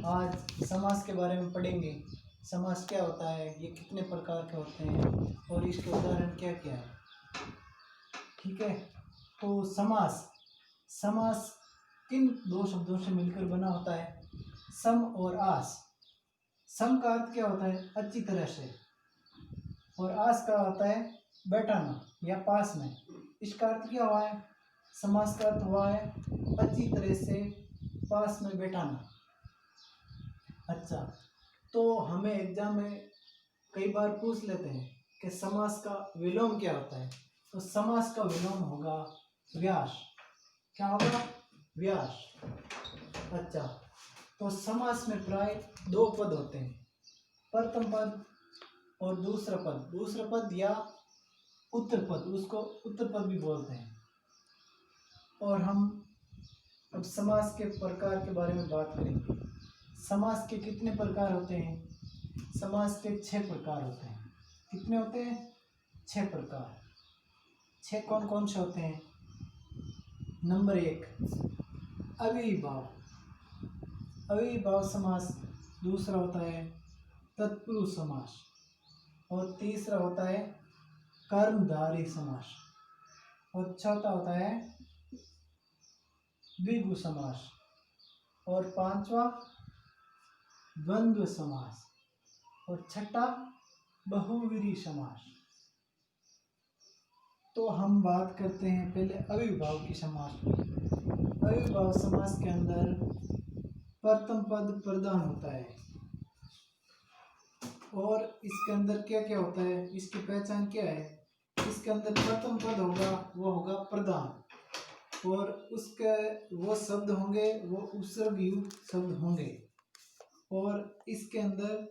आज समास के बारे में पढ़ेंगे। समास क्या होता है, ये कितने प्रकार के होते हैं और इसके उदाहरण क्या क्या है। ठीक है, तो समास समास किन दो शब्दों से मिलकर बना होता है? सम और आस। सम का अर्थ क्या होता है? अच्छी तरह से। और आस का होता है बैठाना या पास में। इसका अर्थ क्या हुआ है? समास का अर्थ हुआ है अच्छी तरह से पास में बैठाना। अच्छा, तो हमें एग्जाम में कई बार पूछ लेते हैं कि समास का विलोम क्या होता है। तो समास का विलोम होगा व्यास। क्या होगा? व्यास। अच्छा, तो समास में प्राय दो पद होते हैं, प्रथम पद और दूसरा पद। दूसरा पद या उत्तर पद, उसको उत्तर पद भी बोलते हैं। और हम अब समास के प्रकार के बारे में बात करेंगे। समास के कितने प्रकार होते हैं? समास के 6 प्रकार होते हैं। कितने होते हैं? 6 प्रकार। 6 कौन कौन से होते हैं? नंबर 1, अविभाव। अविभाव समास। दूसरा होता है तत्पुरुष समास। और तीसरा होता है कर्मधारय समास। और चौथा होता है द्विगु समास। और पांचवा द्वंद्व समास। और छठा बहुव्रीहि समास। तो हम बात करते हैं पहले अविभाव की समास की। अविभाव समास के अंदर प्रथम पद प्रधान होता है। और इसके अंदर क्या क्या होता है, इसकी पहचान क्या है? इसके अंदर प्रथम पद होगा, वो होगा प्रधान। और उसके वो शब्द होंगे, वो उपसर्ग युक्त शब्द होंगे। और इसके अंदर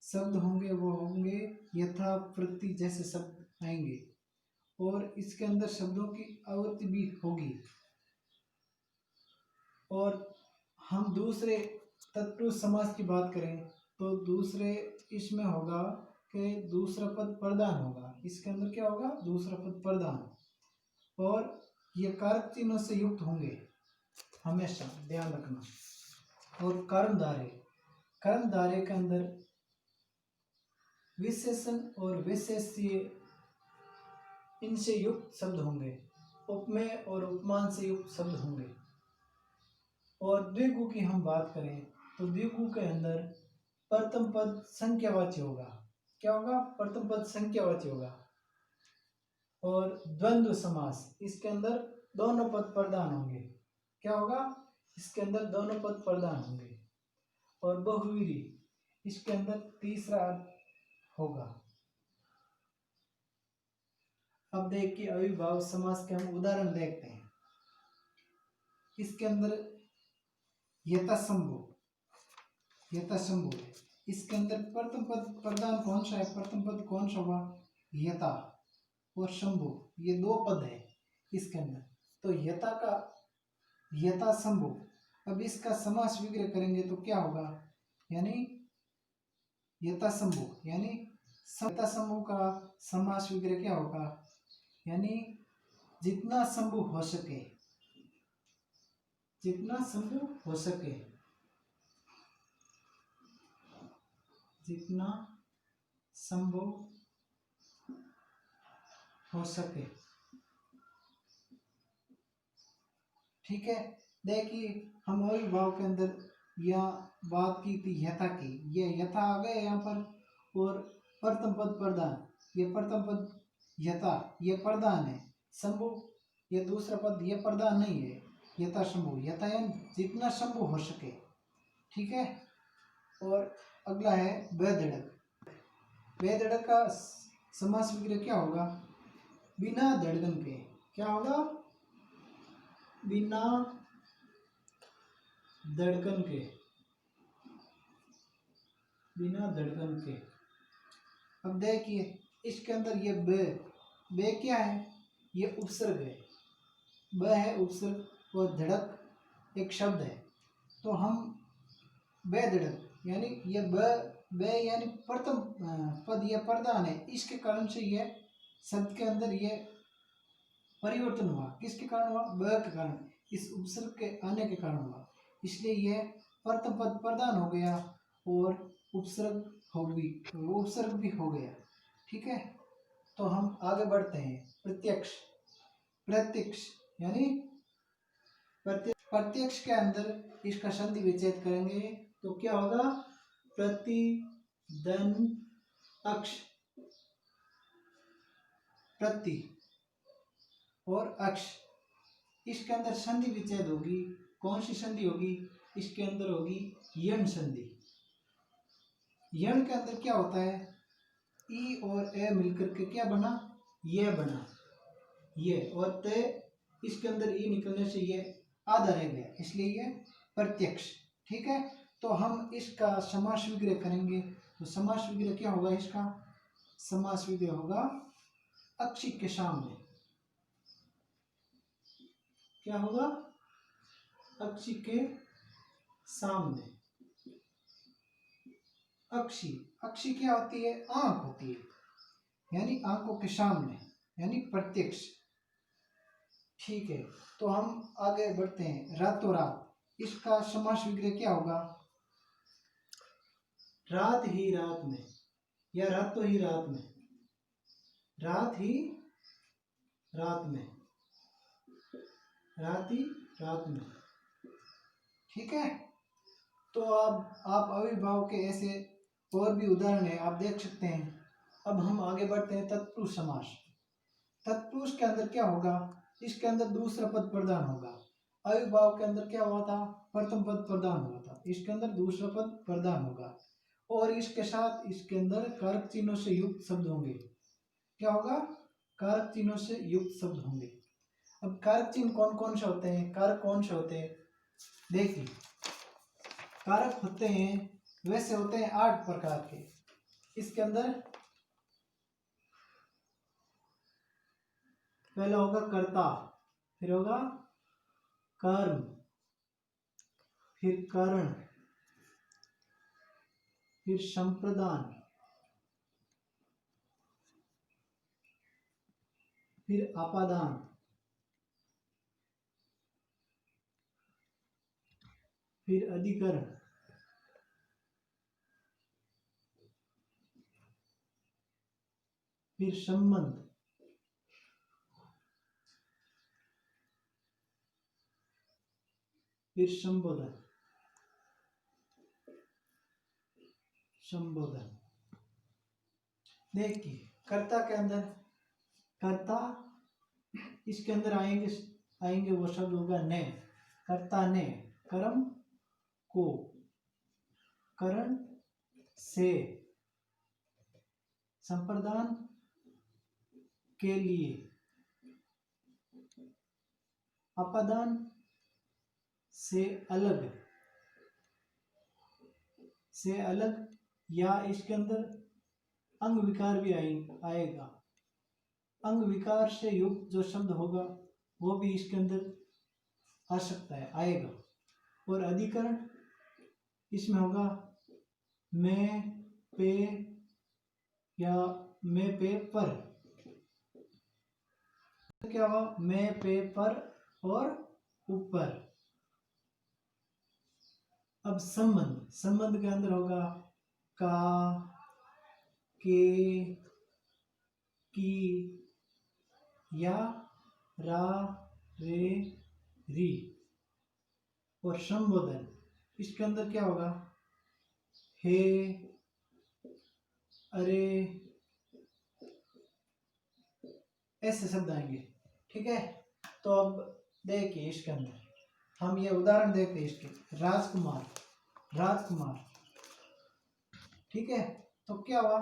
शब्द होंगे, वो होंगे यथा प्रति जैसे शब्द आएंगे। और इसके अंदर शब्दों की आवृत्ति भी होगी। और हम दूसरे तत्पुरुष समास की बात करें तो दूसरे इसमें होगा कि दूसरा पद प्रधान होगा। इसके अंदर क्या होगा? दूसरा पद प्रधान। और ये कारक चिन्हों से युक्त होंगे, हमेशा ध्यान रखना। और कर्मधारय, कर्मधारय के अंदर विशेषण और विशेष्य इनसे युक्त शब्द होंगे। उपमेय और उपमान से युक्त शब्द होंगे। और द्विगु की हम बात करें तो द्विगु के अंदर प्रथम पद संख्यावाची होगा। क्या होगा? प्रथम पद संख्यावाची होगा। और द्वंद्व समास, इसके अंदर दोनों पद प्रधान होंगे। क्या होगा? इसके अंदर दोनों पद प्रधान होंगे। और बहुव्रीहि, इसके अंदर तीसरा अर्थ होगा। अब देखिए अविभाव समास के हम उदाहरण देखते हैं। इसके अंदर यथासंभव, यथासंभव है। इसके अंदर प्रथम पद प्रधान कौन सा है? प्रथम पद कौन सा हुआ? यथा और शंभु, ये 2 पद है इसके अंदर। तो यथा का यथासंभव। अब इसका समास विग्रह करेंगे तो क्या होगा? यानी यथासंभव यानी यथासंभव का समास विग्रह क्या होगा? यानी जितना संभव हो सके, जितना संभव हो सके, जितना संभव हो सके। ठीक है, देखिए हम अविभाव के अंदर यह बात की थी यथा की, ये यथा आ गए यहाँ पर। और प्रथम पद प्रधान, ये प्रथम पद यथा, ये प्रधान है। संभव, ये दूसरा पद, ये प्रधान नहीं है। यथा संभव, यथा जितना संभव हो सके। ठीक है। और अगला है बेधड़क। बेधड़क का समास विग्रह क्या होगा? बिना धड़कन के। क्या होगा? बिना धड़कन के, बिना धड़कन के। अब देखिए इसके अंदर ये बे क्या है? ये उपसर्ग है। ब है उपसर्ग और धड़क एक शब्द है। तो हम बेधड़क यानी ये ब यानी प्रथम पद, ये प्रधान है। इसके कारण से ये शब्द के अंदर ये परिवर्तन हुआ। किसके कारण हुआ? ब के कारण, इस उपसर्ग के आने के कारण हुआ। इसलिए यह प्रथम पद प्रधान हो गया और उपसर्ग भी हो गया। ठीक है, तो हम आगे बढ़ते हैं। प्रत्यक्ष, प्रत्यक्ष यानी प्रत्यक्ष के अंदर इसका संधि विच्छेद करेंगे तो क्या होगा? प्रतिदन अक्ष, प्रति और अक्ष, इसके अंदर संधि विच्छेद होगी। कौन सी संधि होगी? इसके अंदर होगी यण संधि। यण के अंदर क्या होता है? ई और ए मिलकर के क्या बना? ये बना, ये, और ते इसके अंदर ई निकलने से ये आधा रह गया, इसलिए ये प्रत्यक्ष। ठीक है, तो हम इसका समास विग्रह करेंगे। तो समास विग्रह क्या होगा? इसका समास विग्रह होगा अक्षी के सामने। क्या होगा? अक्षी के सामने। अक्षी, अक्षी क्या होती है? आंख होती है, यानी आंखों के सामने, यानी प्रत्यक्ष। ठीक है, तो हम आगे बढ़ते हैं। रातों रात, इसका समास विग्रह क्या होगा? रात ही रात में, या रातों ही रात में, रात ही रात में, रात ही रात में। ठीक है, तो अब आप अविभाव के ऐसे और भी उदाहरण है, आप देख सकते हैं। अब हम आगे बढ़ते हैं। तत्पुरुष समास। तत्पुरुष के अंदर क्या होगा? इसके अंदर दूसरा पद प्रधान होगा। अविभाव के अंदर क्या हुआ था? प्रथम पद प्रधान हुआ था, इसके अंदर दूसरा पद प्रधान होगा, और इसके साथ इसके अंदर कारक चिन्हों से युक्त शब्द होंगे। क्या होगा? कारक चिन्हों से युक्त शब्द होंगे। अब कारक चिन्ह कौन कौन से होते हैं? कारक कौन से होते हैं? देखिए, कारक होते हैं, वैसे होते हैं 8 प्रकार के। इसके अंदर पहला होगा कर्ता, फिर होगा कर्म, फिर करण, फिर संप्रदान, फिर आपादान, फिर अधिकरण, फिर संबंध, फिर संबोधन। संबोधन देखिए, कर्ता के अंदर, कर्ता, इसके अंदर आएंगे वो शब्द होगा ने। कर्ता ने, कर्म को, करण से, संप्रदान के लिए, अपादान से अलग, से अलग, या इसके अंदर अंग विकार भी आएगा। अंग विकार से युक्त जो शब्द होगा वो भी इसके अंदर आ सकता है, आएगा। और अधिकरण, इसमें होगा मैं पे या मैं पे पर। क्या हुआ? मैं पे पर और ऊपर। अब संबंध, संबंध के अंदर होगा का, के, की, या, रा, रे, री। और संबोधन, इसके अंदर क्या होगा? हे, अरे, ऐसे शब्द आएंगे। ठीक है, तो अब देखिए, इसके अंदर हम ये उदाहरण देखते हैं इसके। राजकुमार, राजकुमार। ठीक है, तो क्या हुआ?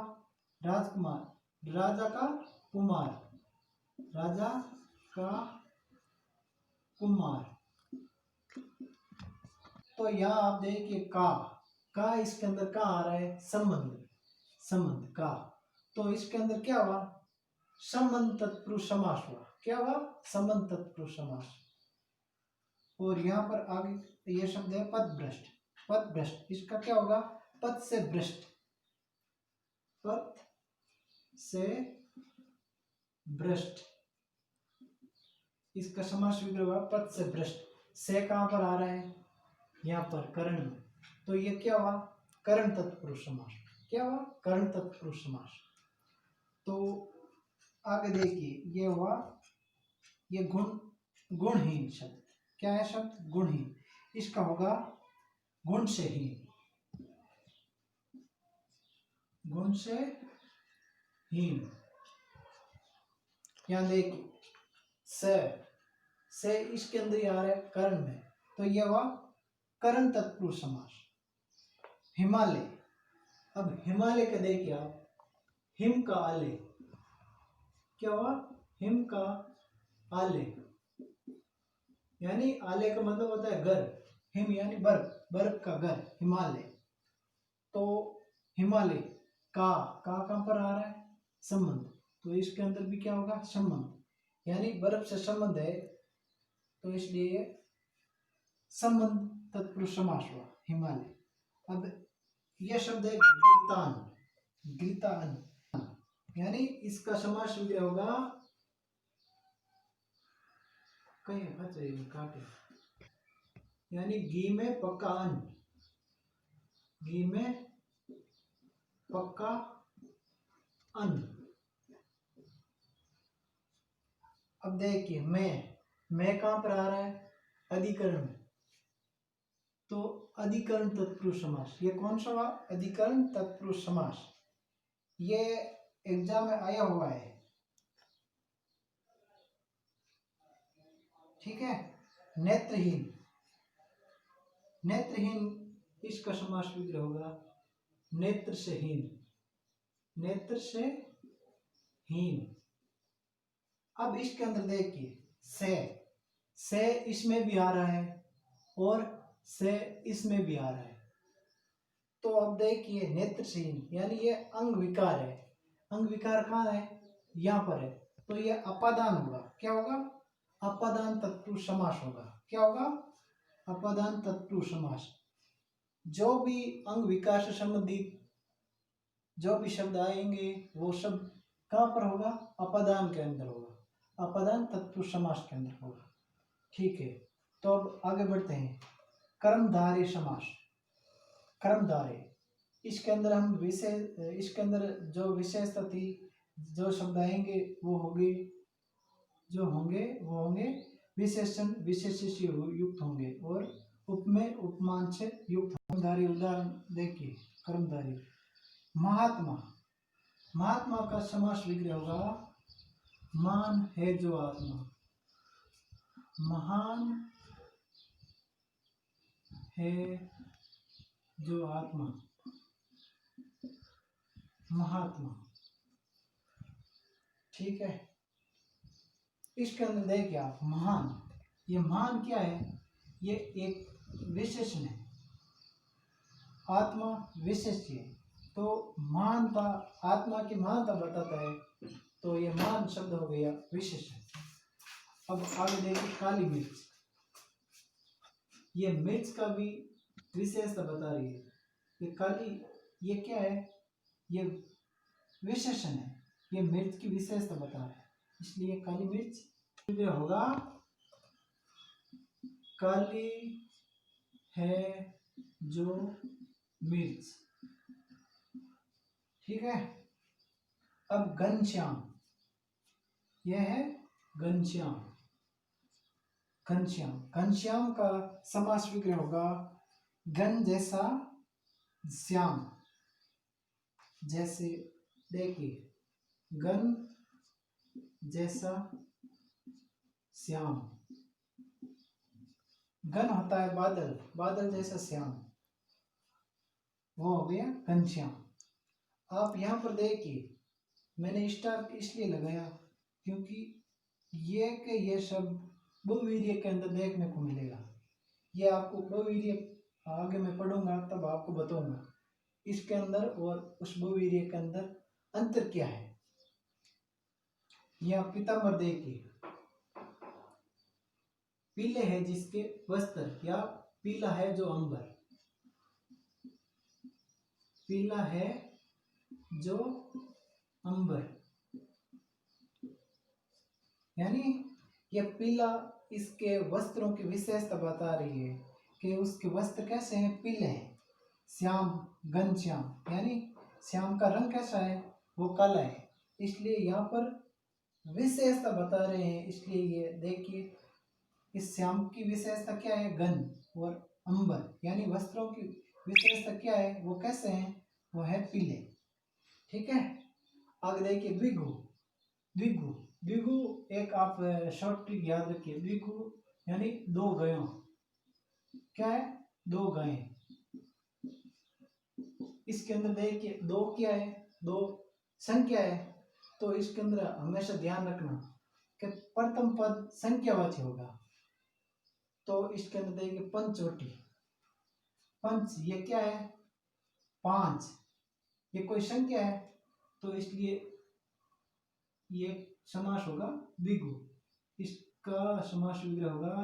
राजकुमार, राजा का कुमार, राजा का कुमार। तो यहाँ आप देखिए का इसके अंदर का आ रहा है? संबंध, संबंध का। तो इसके अंदर क्या हुआ? संबंध तत्पुरुष समास हुआ। क्या हुआ? संबंध तत्पुरुष समास। और यहाँ पर आगे ये शब्द है पथभ्रष्ट, पथभ्रष्ट। इसका क्या होगा? पथ से भ्रष्ट, पथ से भ्रष्ट, इसका समास विग्रह हुआ पथ से भ्रष्ट। से कहाँ पर आ रहा है? यहाँ पर करण में, तो ये क्या हुआ, करण तत्पुरुष समास। क्या हुआ, करण तत्पुरुष समास। तो आगे देखिए, ये हुआ, ये गुणहीन शब्द। क्या है शब्द, गुणहीन। इसका होगा गुण से हीन, गुण से हीन। यहां देखिए, से इसके अंदर ही आ रहा है कर्ण में, तो ये हुआ करण तत्पुरुष समास। हिमालय, अब हिमालय का देखिए आप, हिम का आले, क्या हुआ, हिम का आले, यानी आले का मतलब होता है घर, हिम यानी बर्फ, बर्फ का घर हिमालय। तो हिमालय का कहां पर आ रहा है, संबंध, तो इसके अंदर भी क्या होगा, संबंध, यानी बर्फ से संबंध है, तो इसलिए संबंध तत्पुरुष समास हुआ हिमालय। अब यह शब्द है गीतान, गीतान, यानी इसका समास विग्रह होगा, कहीं काटे, यानी घी में पक्का अन्न, घी में पक्का अन्न। अब देखिए, मैं कहां पर आ रहा है, अधिकरण में, तो अधिकरण तत्पुरुष समास, ये कौन सा हुआ, अधिकरण तत्पुरुष समास। ये एग्जाम में आया हुआ है, ठीक है। नेत्रहीन, नेत्रहीन इसका समास विग्रह होगा नेत्र से हीन, नेत्र से हीन। अब इसके अंदर देखिए, से इसमें भी आ रहा है और से इसमें भी आ रहा है, तो अब देखिए नेत्र से हीन, यानी ये अंग विकार है, अंग विकार कहाँ है, यहाँ पर है, तो ये अपादान होगा। क्या होगा, अपादान तत्पुरुष समास होगा। क्या होगा, अपादान तत्पुरुष समास। जो भी अंग विकार से संबंधित जो भी शब्द आएंगे, वो शब्द कहाँ पर होगा, अपादान के अंदर होगा, अपादान तत्पुरुष समास के अंदर होगा, ठीक है। तो अब आगे बढ़ते हैं, कर्मधारय समास। कर्मधारय, इसके अंदर हम इसके अंदर जो विशेषता थी, जो शब्द आएंगे वो होंगे विशेषण विशेष से युक्त होंगे और उपमेय उपमान से युक्त। कर्मधारय, उदाहरण देखिए, कर्मधारय, महात्मा, महात्मा का समास विग्रह होगा मान है जो आत्मा, महान है जो आत्मा, महात्मा, ठीक है। इसके अंदर देखिए आप, महान, ये महान क्या है, ये एक विशेषण है, आत्मा विशेष है, तो महानता, आत्मा की महानता बताता है, तो ये मान शब्द हो गया विशेषण। अब आगे देखिए, काली मिर्च, ये मिर्च का भी विशेषता बता रही है, ये काली, ये क्या है, ये विशेषण है, ये मिर्च की विशेषता बता रहा है, इसलिए काली मिर्च होगा काली है जो मिर्च, ठीक है। अब घनश्याम, यह है घनश्याम, घनश्याम, घनश्याम का समास विग्रह होगा घन जैसा श्याम, जैसे देखिए, घन जैसा श्याम, घन होता है बादल, बादल जैसा श्याम, वो हो गया घनश्याम। आप यहाँ पर देखिए, मैंने स्टार इसलिए लगाया क्योंकि ये शब्द बहुवीर्य के अंदर देखने को मिलेगा, ये आपको बहुवीर्य आगे मैं पढ़ूंगा तब आपको बताऊंगा इसके अंदर और उस बहुवीर्य के अंदर अंतर क्या है। यह पीताम्बर देखिए, पीले है जिसके वस्त्र, या पीला है जो अंबर, पीला है जो अंबर, यानी यह पीला इसके वस्त्रों की विशेषता बता रही है कि उसके वस्त्र कैसे हैं, पीले हैं। श्याम, घनश्याम, यानी श्याम का रंग कैसा है, वो काला है, इसलिए यहाँ पर विशेषता बता रहे हैं। इसलिए ये देखिए, इस श्याम की विशेषता क्या है, घन, और अंबर यानी वस्त्रों की विशेषता क्या है, वो कैसे हैं, वो है पीले। ठीक है, आगे देखिए द्विगु। द्विगु, द्विगु एक आप शॉर्ट ट्रिक याद रखिए, द्विगु यानी दो गायों, क्या है, दो गायें। इसके अंदर देखिए दो क्या है, दो संख्या है, तो इसके अंदर हमेशा ध्यान रखना कि प्रथम पद संख्यावाची होगा। तो इसके अंदर देखिए पंचवटी, पंच ये क्या है, पांच, ये कोई संख्या है, तो इसलिए ये समास होगा द्विगु। इसका समास विग्रह होगा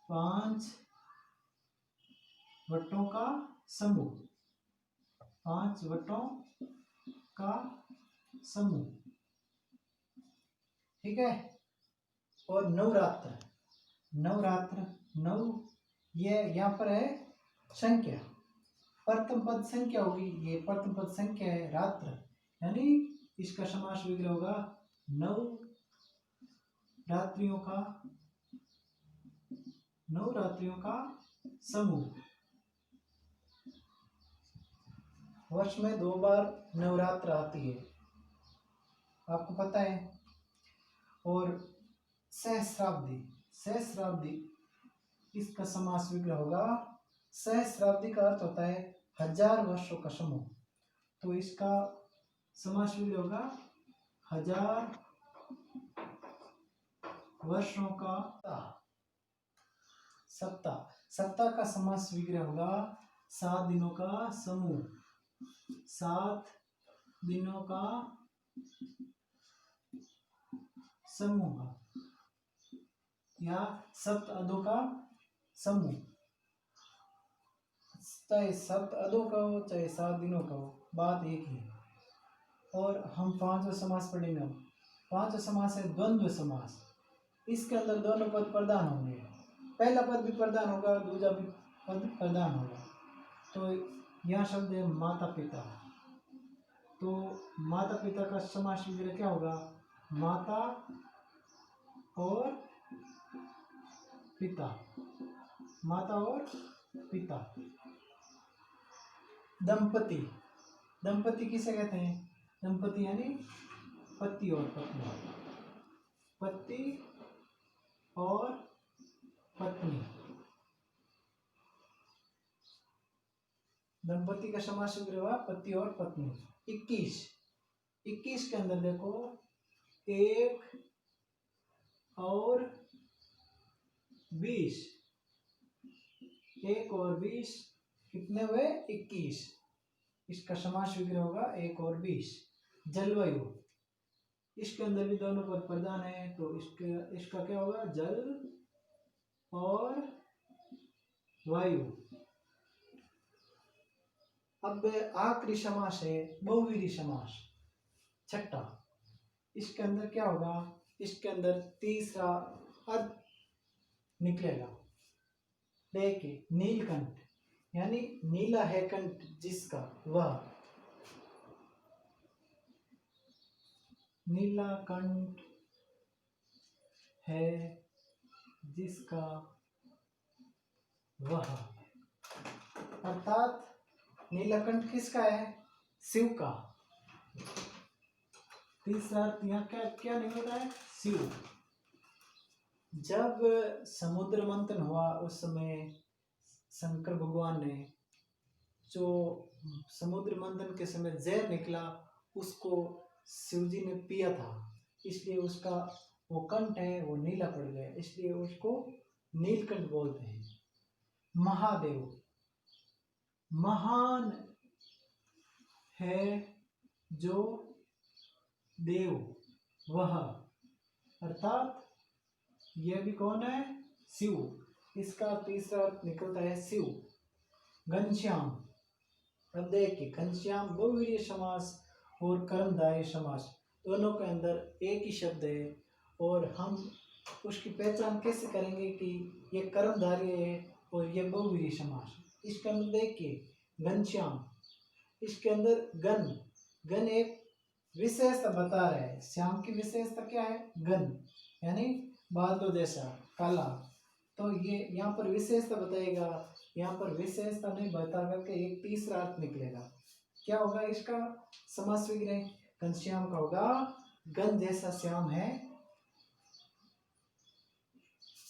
पांच वटों का समूह, पांच वटों का समूह। ठीक है, और नवरात्र, नवरात्र, नव ये यहाँ पर है संख्या, प्रथम पद संख्या होगी, ये प्रथम पद संख्या है, रात्र यानी इसका समास विग्रह होगा नव रात्रियों का, नवरात्रियों का समूह। वर्ष में 2 बार नवरात्र आती है, आपको पता है। और सहस्राब्दी, सहस्राब्दी इसका समास विग्रह होगा, सहस्राब्दी का अर्थ होता है 1000 वर्षों का समूह, तो इसका समास विग्रह होगा 1000 वर्षों का सप्ताह। सप्ताह का समास विग्रह होगा 7 दिनों का समूह, 7 दिनों का समूह या सप्त अदों का समूह, चाहे सप्त अदों का हो चाहे 7 दिनों का हो, बात एक ही है। और हम पांचवा समास पढ़ेंगे। पांचवा समास है द्वंद्व समास। इसके अंदर दोनों पद प्रधान होंगे, पहला पद भी प्रधान होगा, दूसरा भी पद प्रधान होगा। तो यहाँ शब्द है माता पिता, तो माता पिता का समास विग्रह क्या होगा, माता और पिता, माता और पिता। दंपति, दंपति किसे कहते हैं, दंपति यानी पति और पत्नी, पति और पत्नी। दंपति का समास विग्रह हुआ पति और पत्नी। 21, 21 के अंदर देखो 1 और 20, 1 और 20 कितने हुए, 21। इसका समास विग्रह होगा 1 और 20। जलवायु, इसके अंदर भी दोनों पद प्रधान है, तो इसका क्या होगा, जल और वायु। अब आखिरी समास है बहुवीरी समास, छठा। इसके अंदर क्या होगा, इसके अंदर तीसरा अर्थ निकलेगा। देखिए नीलकंठ यानी नीला है कंठ जिसका, वह, नीला कंठ है जिसका वह, अर्थात नीलकंठ किसका है, शिव का। तीसरा यहाँ क्या क्या निकल रहा है, शिव। जब समुद्र मंथन हुआ उस समय शंकर भगवान ने जो समुद्र मंथन के समय जहर निकला उसको शिवजी ने पिया था, इसलिए उसका वो कंठ है वो नीला पड़ गया, इसलिए उसको नीलकंठ बोलते हैं। महादेव, महान है जो देव वह, अर्थात यह भी कौन है, शिव। इसका तीसरा अर्थ निकलता है शिव। घनश्याम, अब देखिए घनश्याम बहुवीर्य समास और कर्मधारय समास दोनों के अंदर एक ही शब्द है, और हम उसकी पहचान कैसे करेंगे कि ये कर्मधारय है और ये बहुवीर्य समास। इसके अंदर देखिए घनश्याम, इसके अंदर घन, घन एक विशेषता बता रहा है। श्याम की विशेषता क्या है? घन, यानी बादलों जैसा काला। तो ये यहाँ पर विशेषता बताएगा, यहाँ पर विशेषता नहीं बता करके एक तीसरा अर्थ निकलेगा। क्या होगा इसका समास विग्रह? घनश्याम का होगा घन जैसा श्याम है,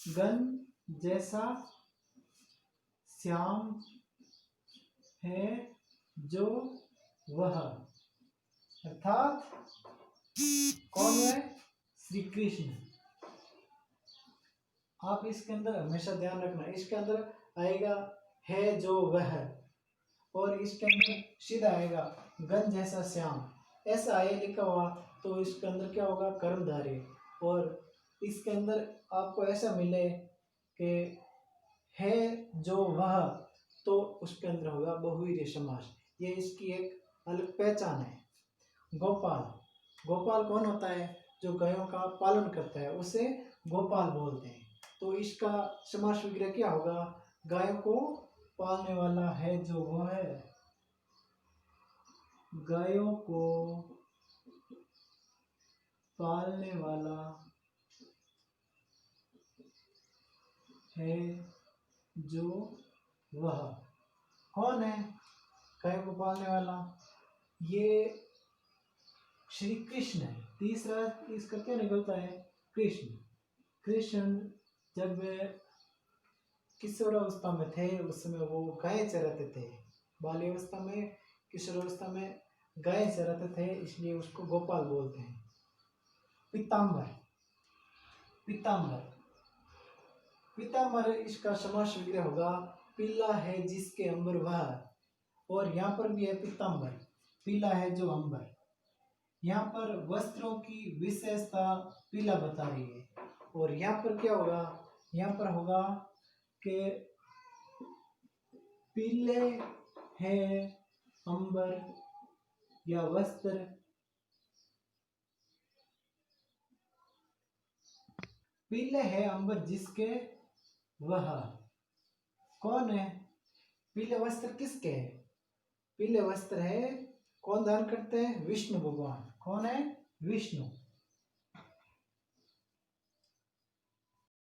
घन जैसा श्याम है जो वह, अर्थात कौन है? श्री कृष्ण। आप इसके अंदर हमेशा ध्यान रखना, इसके अंदर आएगा है जो वह, और इसके अंदर सीधा आएगा घन जैसा श्याम, ऐसा आए लिखा हुआ तो इसके अंदर क्या होगा? कर्मधारय। और इसके अंदर आपको ऐसा मिले कि है जो वह, तो उसके अंदर होगा बहुव्रीहि समास। ये इसकी एक अलग पहचान है। गोपाल, गोपाल कौन होता है? जो गायों का पालन करता है उसे गोपाल बोलते हैं। तो इसका समास विग्रह क्या होगा? गायों को पालने वाला है जो वो है, गायों को पालने वाला है जो वह। कौन है गायों को पालने वाला? ये श्री कृष्ण है। तीसरा इसका क्या निकलता है? कृष्ण। कृष्ण जब किशोरावस्था में थे उस समय वो गाय चराते थे। बाल्यावस्था में, किशोरावस्था में गाय चराते थे, इसलिए उसको गोपाल बोलते हैं। पीताम्बर, पीताम्बर, पीताम्बर इसका समास विग्रह होगा पीला है जिसके अंबर वह। और यहाँ पर भी है पीताम्बर, पीला है जो अंबर। यहाँ पर वस्त्रों की विशेषता पीला बता रही है। और यहाँ पर क्या होगा? यहाँ पर होगा कि पीले है अंबर या वस्त्र, पीले है अंबर जिसके वह। कौन है? पीले वस्त्र किसके है? पीले वस्त्र है कौन धारण करते हैं? विष्णु भगवान। कौन है? विष्णु।